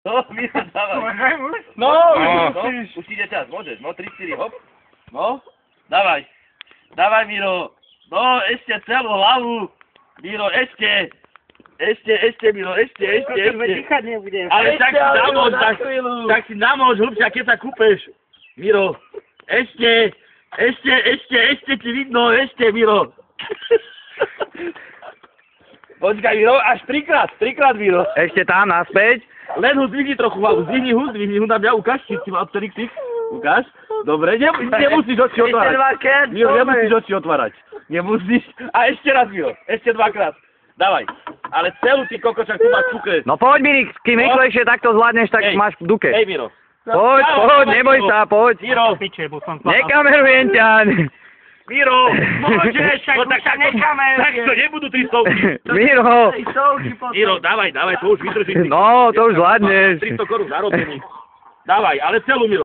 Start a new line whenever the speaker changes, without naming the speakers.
No, Miro, dávaj.
Môžem už?
No,
No.
už ide čas, môžeš. No, 3, 4, hop. No, dávaj. Dávaj, Miro. No, ešte celú hlavu. Miro, ešte, Miro, ešte.
Dýchať nebudem.
Ale tak si namoč, hlbšie, keď sa kúpeš. Miro, ešte ti vidno, ešte, Miro. Počkaj, Miro, až trikrát, Miro.
Ešte tam, naspäť.
Len ho zdvihni trochu hlavu, zdvihni ho na mňa, ukáž, či si mal ktorý ksich. Ukáž. Dobre, nemusíš oči otvárať. Miro, nemusíš oči otvárať. Nemusíš. A ešte raz, Miro, ešte 2-krát. Dávaj. Ale celú ty kokočak tu máš kúkať.
No poď, Mirik, kým rýchlejšie takto zvládneš, tak máš v duke.
Hej, Miro.
Poď, neboj sa, poď.
Miro.
Nekamerujem ťa.
Miro.
Môžeš, však už sa nekameruje.
Tak to nebudú 3 stovky.
Miro.
Miro, dávaj, to už vydrží.
No, to už zvládneš.
300 korún zarobených. Dávaj, ale celú, Miro.